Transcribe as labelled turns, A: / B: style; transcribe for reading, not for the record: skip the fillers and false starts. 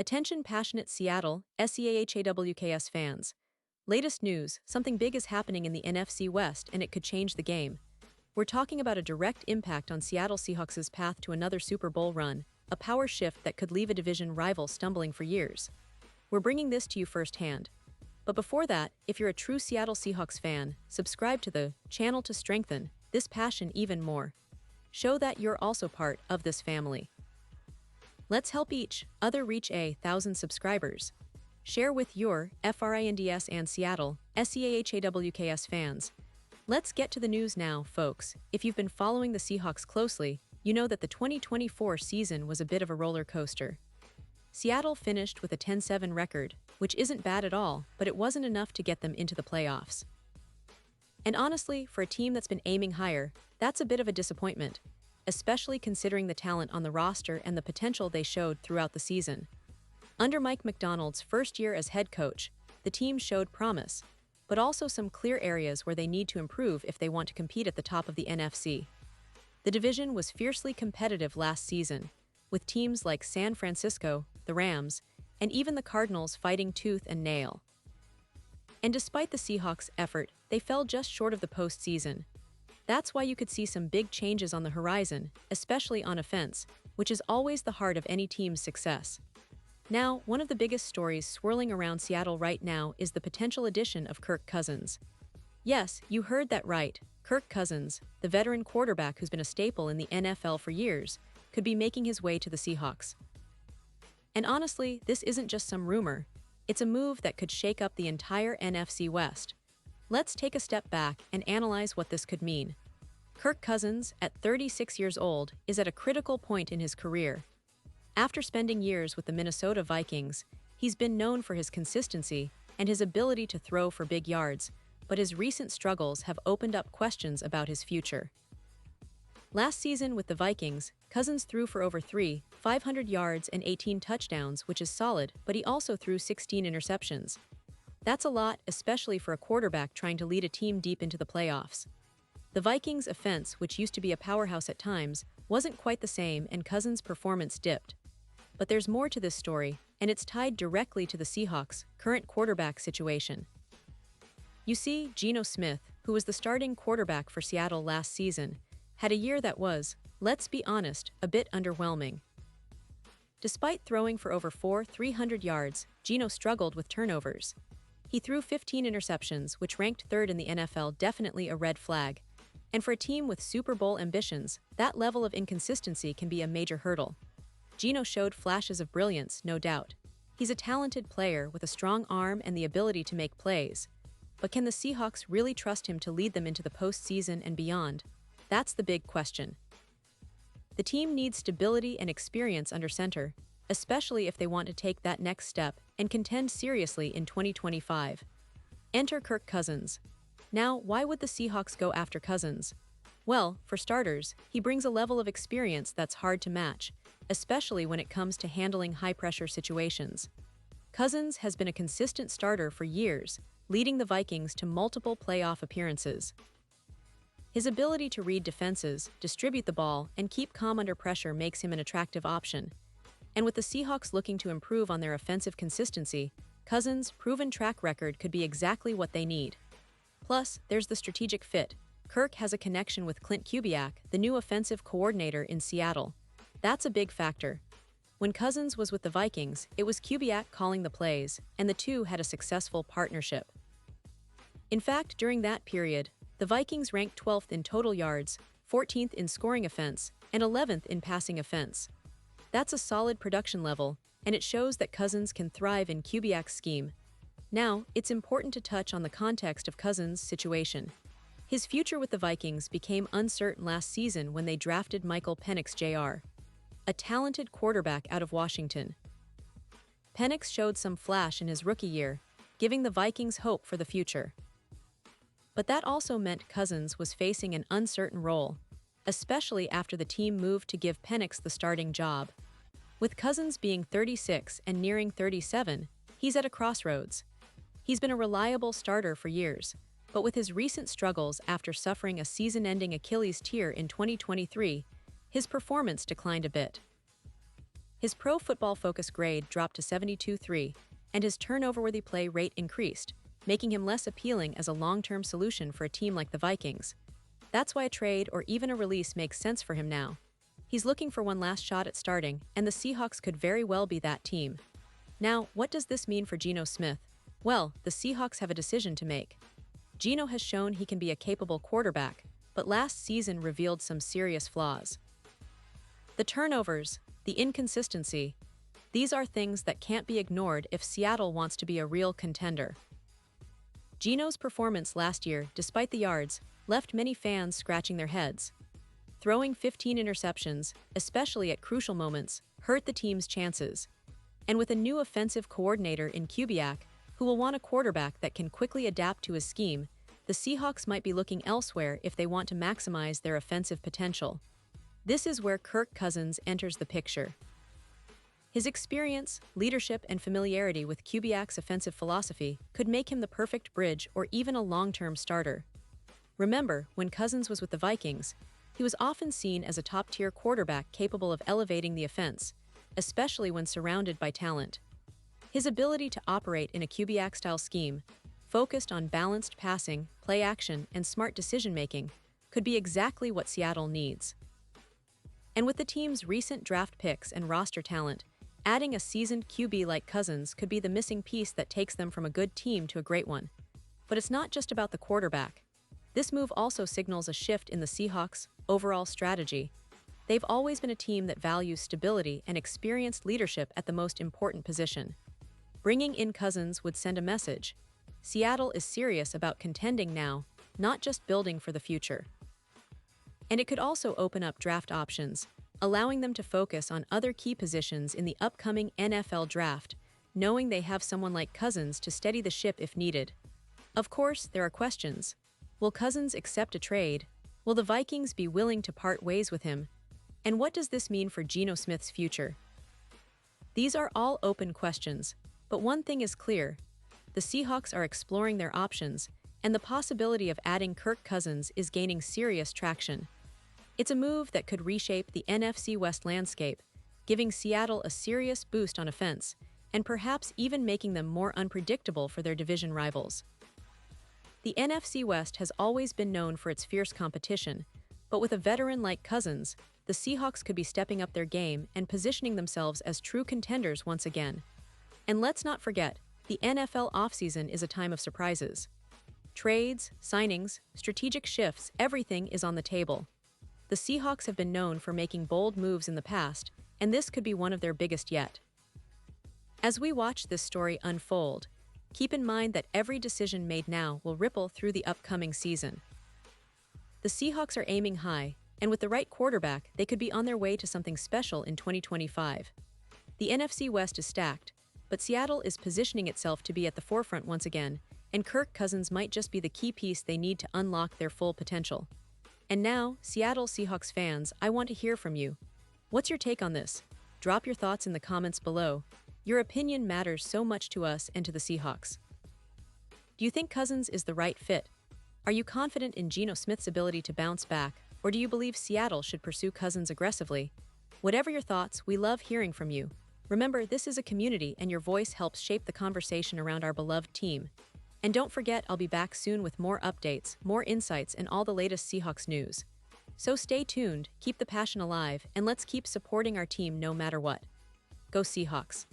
A: Attention passionate Seattle, SEAHAWKS fans. Latest news, something big is happening in the NFC West and it could change the game. We're talking about a direct impact on Seattle Seahawks' path to another Super Bowl run, a power shift that could leave a division rival stumbling for years. We're bringing this to you firsthand. But before that, if you're a true Seattle Seahawks fan, subscribe to the channel to strengthen this passion even more. Show that you're also part of this family. Let's help each other reach 1,000 subscribers. Share with your FRINDS and Seattle, SEAHAWKS fans. Let's get to the news now, folks. If you've been following the Seahawks closely, you know that the 2024 season was a bit of a roller coaster. Seattle finished with a 10-7 record, which isn't bad at all, but it wasn't enough to get them into the playoffs. And honestly, for a team that's been aiming higher, that's a bit of a disappointment, especially considering the talent on the roster and the potential they showed throughout the season. Under Mike Macdonald's first year as head coach, the team showed promise, but also some clear areas where they need to improve if they want to compete at the top of the NFC. The division was fiercely competitive last season, with teams like San Francisco, the Rams, and even the Cardinals fighting tooth and nail. And despite the Seahawks' effort, they fell just short of the postseason. That's why you could see some big changes on the horizon, especially on offense, which is always the heart of any team's success. Now, one of the biggest stories swirling around Seattle right now is the potential addition of Kirk Cousins. Yes, you heard that right. Kirk Cousins, the veteran quarterback who's been a staple in the NFL for years, could be making his way to the Seahawks. And honestly, this isn't just some rumor. It's a move that could shake up the entire NFC West. Let's take a step back and analyze what this could mean. Kirk Cousins, at 36 years old, is at a critical point in his career. After spending years with the Minnesota Vikings, he's been known for his consistency and his ability to throw for big yards, but his recent struggles have opened up questions about his future. Last season with the Vikings, Cousins threw for over 500 yards and 18 touchdowns, which is solid, but he also threw 16 interceptions. That's a lot, especially for a quarterback trying to lead a team deep into the playoffs. The Vikings' offense, which used to be a powerhouse at times, wasn't quite the same and Cousins' performance dipped. But there's more to this story, and it's tied directly to the Seahawks' current quarterback situation. You see, Geno Smith, who was the starting quarterback for Seattle last season, had a year that was, let's be honest, a bit underwhelming. Despite throwing for over 300 yards, Geno struggled with turnovers. He threw 15 interceptions, which ranked third in the NFL, definitely a red flag. And for a team with Super Bowl ambitions, that level of inconsistency can be a major hurdle. Geno showed flashes of brilliance, no doubt. He's a talented player with a strong arm and the ability to make plays. But can the Seahawks really trust him to lead them into the postseason and beyond? That's the big question. The team needs stability and experience under center, especially if they want to take that next step and contend seriously in 2025. Enter Kirk Cousins. Now, why would the Seahawks go after Cousins? Well, for starters, he brings a level of experience that's hard to match, especially when it comes to handling high-pressure situations. Cousins has been a consistent starter for years, leading the Vikings to multiple playoff appearances. His ability to read defenses, distribute the ball, and keep calm under pressure makes him an attractive option. And with the Seahawks looking to improve on their offensive consistency, Cousins' proven track record could be exactly what they need. Plus, there's the strategic fit. Kirk has a connection with Clint Kubiak, the new offensive coordinator in Seattle. That's a big factor. When Cousins was with the Vikings, it was Kubiak calling the plays, and the two had a successful partnership. In fact, during that period, the Vikings ranked 12th in total yards, 14th in scoring offense, and 11th in passing offense. That's a solid production level, and it shows that Cousins can thrive in Kubiak's scheme. Now, it's important to touch on the context of Cousins' situation. His future with the Vikings became uncertain last season when they drafted Michael Penix Jr., a talented quarterback out of Washington. Penix showed some flash in his rookie year, giving the Vikings hope for the future. But that also meant Cousins was facing an uncertain role, especially after the team moved to give Penix the starting job. With Cousins being 36 and nearing 37, he's at a crossroads. He's been a reliable starter for years, but with his recent struggles after suffering a season-ending Achilles tear in 2023, his performance declined a bit. His Pro Football Focus grade dropped to 72.3, and his turnover-worthy play rate increased, making him less appealing as a long-term solution for a team like the Vikings. That's why a trade or even a release makes sense for him now. He's looking for one last shot at starting, and the Seahawks could very well be that team. Now, what does this mean for Geno Smith? Well, the Seahawks have a decision to make. Geno has shown he can be a capable quarterback, but last season revealed some serious flaws. The turnovers, the inconsistency, these are things that can't be ignored if Seattle wants to be a real contender. Geno's performance last year, despite the yards, left many fans scratching their heads. Throwing 15 interceptions, especially at crucial moments, hurt the team's chances. And with a new offensive coordinator in Kubiak, who will want a quarterback that can quickly adapt to his scheme, the Seahawks might be looking elsewhere if they want to maximize their offensive potential. This is where Kirk Cousins enters the picture. His experience, leadership, and familiarity with Kubiak's offensive philosophy could make him the perfect bridge or even a long-term starter. Remember, when Cousins was with the Vikings, he was often seen as a top-tier quarterback capable of elevating the offense, especially when surrounded by talent. His ability to operate in a Kubiak-style scheme, focused on balanced passing, play action, and smart decision-making, could be exactly what Seattle needs. And with the team's recent draft picks and roster talent, adding a seasoned QB like Cousins could be the missing piece that takes them from a good team to a great one. But it's not just about the quarterback. This move also signals a shift in the Seahawks' overall strategy. They've always been a team that values stability and experienced leadership at the most important position. Bringing in Cousins would send a message. Seattle is serious about contending now, not just building for the future. And it could also open up draft options, allowing them to focus on other key positions in the upcoming NFL draft, knowing they have someone like Cousins to steady the ship if needed. Of course, there are questions. Will Cousins accept a trade? Will the Vikings be willing to part ways with him? And what does this mean for Geno Smith's future? These are all open questions, but one thing is clear. The Seahawks are exploring their options, and the possibility of adding Kirk Cousins is gaining serious traction. It's a move that could reshape the NFC West landscape, giving Seattle a serious boost on offense, and perhaps even making them more unpredictable for their division rivals. The NFC West has always been known for its fierce competition, but with a veteran like Cousins, the Seahawks could be stepping up their game and positioning themselves as true contenders once again. And let's not forget, the NFL offseason is a time of surprises. Trades, signings, strategic shifts, everything is on the table. The Seahawks have been known for making bold moves in the past, and this could be one of their biggest yet. As we watch this story unfold, keep in mind that every decision made now will ripple through the upcoming season. The Seahawks are aiming high, and with the right quarterback, they could be on their way to something special in 2025. The NFC West is stacked, but Seattle is positioning itself to be at the forefront once again, and Kirk Cousins might just be the key piece they need to unlock their full potential. And now, Seattle Seahawks fans, I want to hear from you. What's your take on this? Drop your thoughts in the comments below. Your opinion matters so much to us and to the Seahawks. Do you think Cousins is the right fit? Are you confident in Geno Smith's ability to bounce back, or do you believe Seattle should pursue Cousins aggressively? Whatever your thoughts, we love hearing from you. Remember, this is a community and your voice helps shape the conversation around our beloved team. And don't forget, I'll be back soon with more updates, more insights, and all the latest Seahawks news. So stay tuned, keep the passion alive, and let's keep supporting our team no matter what. Go Seahawks!